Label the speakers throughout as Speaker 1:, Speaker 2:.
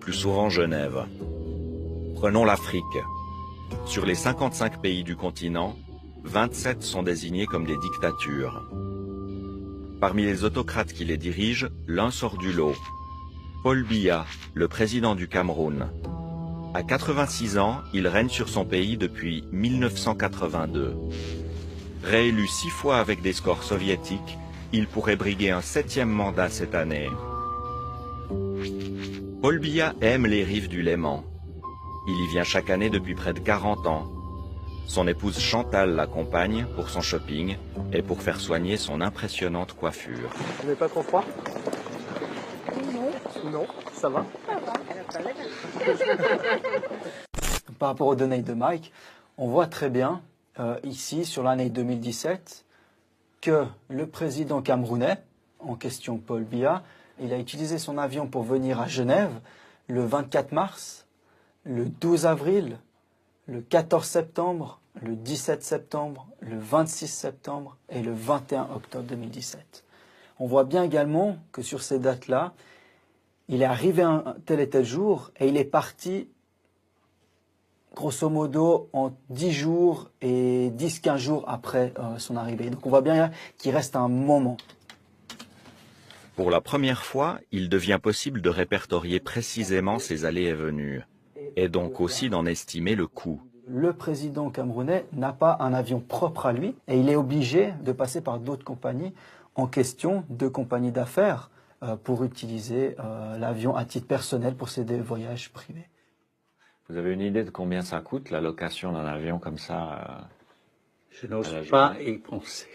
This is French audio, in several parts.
Speaker 1: plus souvent Genève. Prenons l'Afrique. Sur les 55 pays du continent, 27 sont désignés comme des dictatures. Parmi les autocrates qui les dirigent, l'un sort du lot. Paul Biya, le président du Cameroun. À 86 ans, il règne sur son pays depuis 1982. Réélu 6 fois avec des scores soviétiques, il pourrait briguer un 7e mandat cette année. Paul Biya aime les rives du Léman. Il y vient chaque année depuis près de 40 ans. Son épouse Chantal l'accompagne pour son shopping et pour faire soigner son impressionnante coiffure.
Speaker 2: Vous n'avez pas trop froid?
Speaker 3: Non.
Speaker 2: Non, ça va?
Speaker 3: Ça va.
Speaker 2: Par rapport aux données de Mike, on voit très bien ici sur l'année 2017 que le président camerounais, en question Paul Biya, il a utilisé son avion pour venir à Genève le 24 mars, le 12 avril, le 14 septembre, le 17 septembre, le 26 septembre et le 21 octobre 2017. On voit bien également que sur ces dates-là, il est arrivé un tel et tel jour et il est parti grosso modo en 10 jours et 10-15 jours après son arrivée. Donc on voit bien qu'il reste un moment.
Speaker 1: Pour la première fois, il devient possible de répertorier précisément ses allées et venues, et donc aussi d'en estimer le coût.
Speaker 2: Le président camerounais n'a pas un avion propre à lui et il est obligé de passer par d'autres compagnies, en question de compagnies d'affaires, pour utiliser l'avion à titre personnel pour ses voyages privés.
Speaker 4: Vous avez une idée de combien ça coûte, la location d'un avion comme ça
Speaker 5: Je n'ose pas y penser.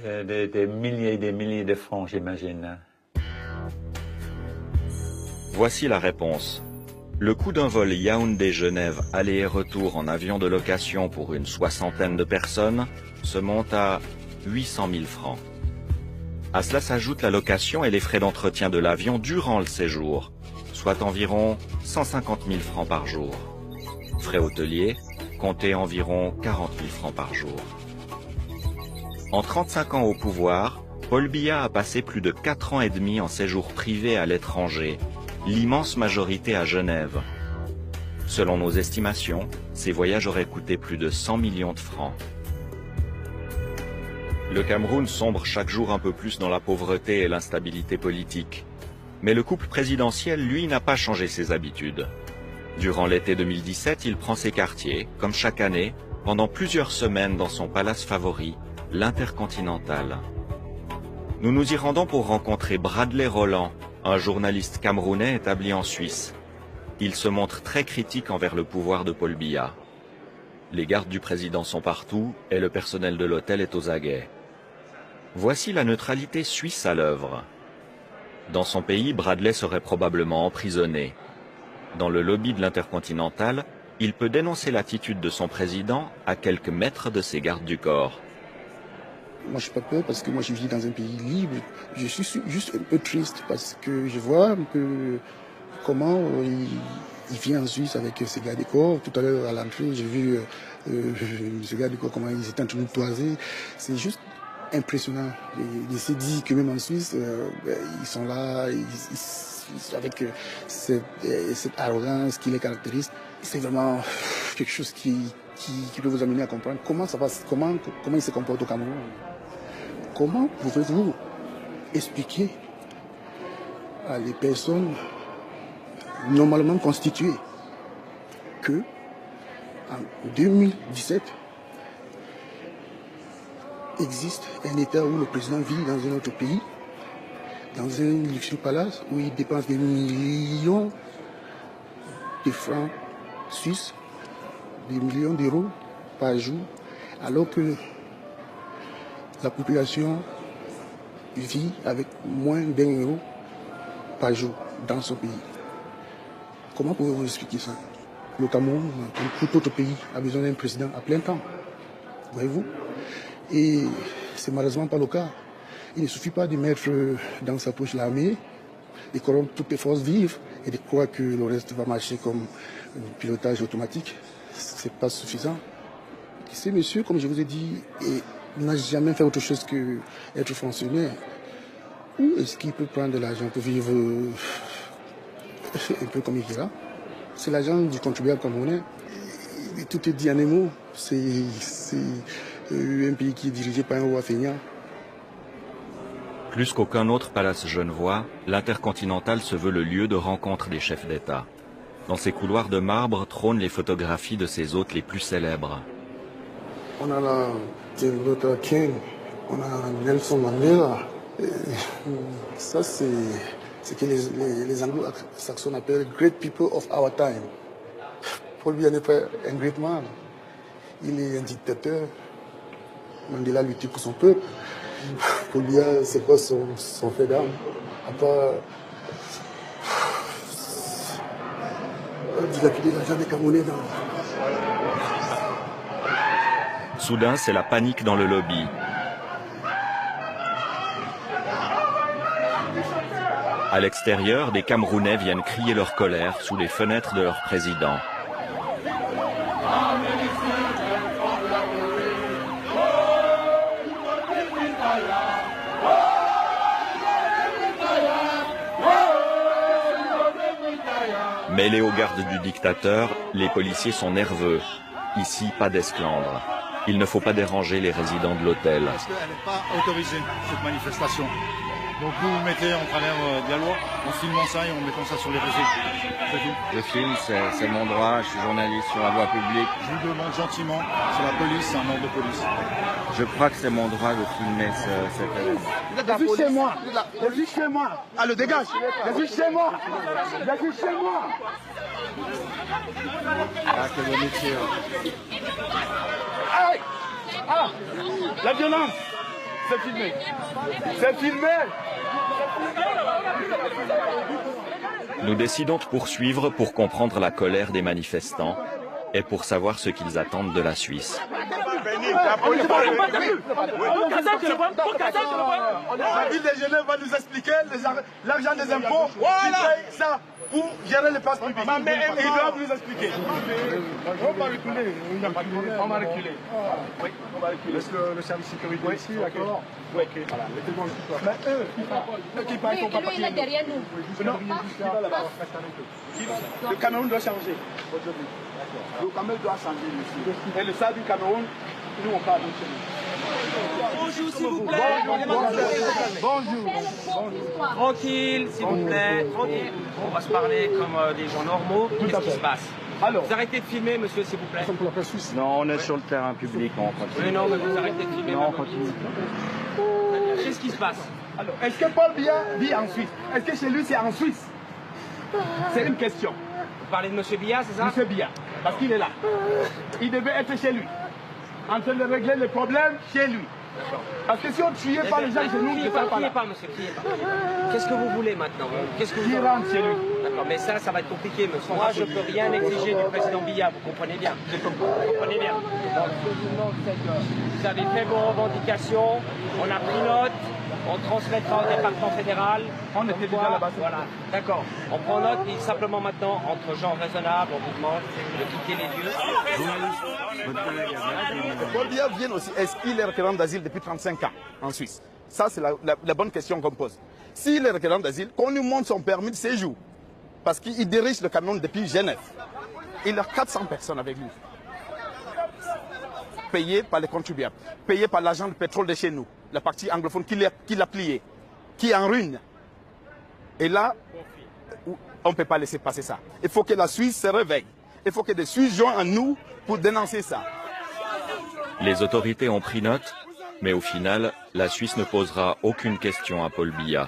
Speaker 5: Des milliers et des milliers de francs, j'imagine.
Speaker 1: Voici la réponse. Le coût d'un vol Yaoundé-Genève aller et retour en avion de location pour une 60aine de personnes se monte à 800 000 francs. À cela s'ajoute la location et les frais d'entretien de l'avion durant le séjour, soit environ 150 000 francs par jour. Frais hôteliers, comptez environ 40 000 francs par jour. En 35 ans au pouvoir, Paul Biya a passé plus de 4 ans et demi en séjour privé à l'étranger, l'immense majorité à Genève. Selon nos estimations, ces voyages auraient coûté plus de 100 millions de francs. Le Cameroun sombre chaque jour un peu plus dans la pauvreté et l'instabilité politique. Mais le couple présidentiel, lui, n'a pas changé ses habitudes. Durant l'été 2017, il prend ses quartiers, comme chaque année, pendant plusieurs semaines dans son palace favori, l'Intercontinental. Nous nous y rendons pour rencontrer Bradley Roland, un journaliste camerounais établi en Suisse. Il se montre très critique envers le pouvoir de Paul Biya. Les gardes du président sont partout et le personnel de l'hôtel est aux aguets. Voici la neutralité suisse à l'œuvre. Dans son pays, Bradley serait probablement emprisonné. Dans le lobby de l'Intercontinental, il peut dénoncer l'attitude de son président à quelques mètres de ses gardes du corps.
Speaker 6: Moi, je n'ai pas peur parce que moi, je vis dans un pays libre. Je suis juste un peu triste parce que je vois un peu comment il vient en Suisse avec ses gardes du corps. Tout à l'heure, à l'entrée, j'ai vu ces gardes du corps, comment ils étaient en train de toiser. C'est juste impressionnant. Il s'est dit que même en Suisse, ils sont là, avec cette arrogance qui les caractérise. C'est vraiment quelque chose qui peut vous amener à comprendre comment ça passe, comment il se comporte au Cameroun. Comment pouvez-vous expliquer à les personnes normalement constituées que en 2017 existe un État où le président vit dans un autre pays, dans un luxueux palace où il dépense des millions de francs suisses, des millions d'euros par jour, alors que la population vit avec moins d'1 euro par jour dans son pays. Comment pouvez-vous expliquer ça? Le Cameroun, comme tout autre pays, a besoin d'un président à plein temps. Voyez-vous? Et c'est malheureusement pas le cas. Il ne suffit pas de mettre dans sa poche l'armée, de corrompre toutes les forces vives et de croire que le reste va marcher comme un pilotage automatique. C'est pas suffisant. Ce monsieur, comme je vous ai dit, n'a jamais fait autre chose qu'être fonctionnaire. Où est-ce qu'il peut prendre de l'argent pour vivre un peu comme il dira? C'est l'argent du contribuable camerounais. Tout est dit en un mot. C'est un pays qui est dirigé par un roi feignant.
Speaker 1: Plus qu'aucun autre palace genevois, l'Intercontinental se veut le lieu de rencontre des chefs d'État. Dans ses couloirs de marbre trônent les photographies de ses hôtes les plus célèbres.
Speaker 6: On a la Martin Luther King, on a Nelson Mandela. Et ça, c'est ce que les anglo-saxons appellent great people of our time. Paul Biya n'est pas un great man. Il est un dictateur. Mandela a lutté pour son peuple. Paul Biya, c'est quoi son fait d'armes? À part dilapider l'argent des Camerounais dans...
Speaker 1: Soudain, c'est la panique dans le lobby. À l'extérieur, des Camerounais viennent crier leur colère sous les fenêtres de leur président. Mêlés aux gardes du dictateur, les policiers sont nerveux. Ici, pas d'esclandre. Il ne faut pas déranger les résidents de l'hôtel.
Speaker 3: Parce qu'elle n'est pas autorisée, cette manifestation. Donc vous vous mettez en travers de la loi, en filmant ça et en mettant ça sur les réseaux. C'est tout.
Speaker 4: Je filme, c'est mon droit, je suis journaliste sur la voie publique.
Speaker 3: Je vous demande gentiment, c'est la police, c'est un ordre de police.
Speaker 4: Je crois que c'est mon droit de filmer cet événement.
Speaker 7: Viens chez moi. Viens chez moi. Allez, dégage. Viens chez moi. Viens chez moi.
Speaker 4: Ah, quelle bonne métier.
Speaker 7: Aïe. Ah, la violence. C'est filmé. C'est filmé.
Speaker 1: Nous décidons de poursuivre pour comprendre la colère des manifestants et pour savoir ce qu'ils attendent de la Suisse.
Speaker 7: La ville de Genève va nous expliquer l'argent des impôts. Voilà. Ça pour gérer les places publiques. Ils doivent nous expliquer. On va reculer. On va reculer. Oui, on va reculer. Est-ce que le service sécurité ici, d'accord? Oui, ok. Voilà. Mais eux, qui parlent, ils ne sont pas partis.
Speaker 8: derrière nous.
Speaker 7: Non, le Cameroun doit changer. Le Cameroun doit changer, monsieur. Et le sable du Cameroun, nous on parle chez nous.
Speaker 9: Bonjour s'il vous plaît.
Speaker 7: Bonjour.
Speaker 9: Tranquille s'il vous plaît. Tranquille. On va se parler comme des gens normaux. Qu'est-ce qui se passe?
Speaker 7: Alors,
Speaker 9: vous arrêtez de filmer, monsieur, s'il vous plaît.
Speaker 4: Non, on est sur le terrain public, on continue.
Speaker 9: Oui, non, mais vous arrêtez de filmer.
Speaker 4: Non, on continue.
Speaker 9: Qu'est-ce qui se passe?
Speaker 7: alors est-ce que Paul Biya vit en Suisse? Est-ce que chez lui c'est en Suisse? C'est une question.
Speaker 9: Vous parlez de monsieur Biya, c'est ça?
Speaker 7: Monsieur Biya, parce qu'il est là. Il devait être chez lui, en train de régler les problèmes chez lui. Parce que si on ne tuait pas les gens chez nous,
Speaker 9: Criez pas, monsieur, criez pas. Qu'est-ce que vous voulez maintenant? Qu'est-ce que
Speaker 7: Qui
Speaker 9: vous
Speaker 7: rentre chez lui?
Speaker 9: D'accord, mais ça va être compliqué, monsieur. Moi, je ne peux rien exiger du président Biya, vous comprenez bien. Vous comprenez bien. Vous avez fait vos revendications, on a pris note, on transmettra au département fédéral.
Speaker 7: On était déjà là-bas.
Speaker 9: Voilà, d'accord. On prend note et simplement maintenant, entre gens raisonnables, on vous demande de quitter les lieux.
Speaker 7: Paul Biya vient aussi. Est-ce qu'il est requérant d'asile depuis 35 ans en Suisse? Ça, c'est la bonne question qu'on pose. S'il est requérant d'asile, qu'on lui montre son permis de séjour. Parce qu'il dirige le Cameroun depuis Genève. Il a 400 personnes avec lui. Payées par les contribuables, payées par l'agent de pétrole de chez nous, la partie anglophone qui l'a plié, qui est en ruine. Et là, on ne peut pas laisser passer ça. Il faut que la Suisse se réveille. Il faut que des Suisses joignent à nous pour dénoncer ça.
Speaker 1: Les autorités ont pris note, mais au final, la Suisse ne posera aucune question à Paul Biya.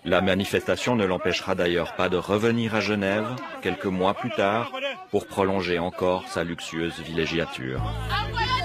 Speaker 1: La manifestation ne l'empêchera d'ailleurs pas de revenir à Genève quelques mois plus tard pour prolonger encore sa luxueuse villégiature.
Speaker 8: Envoyez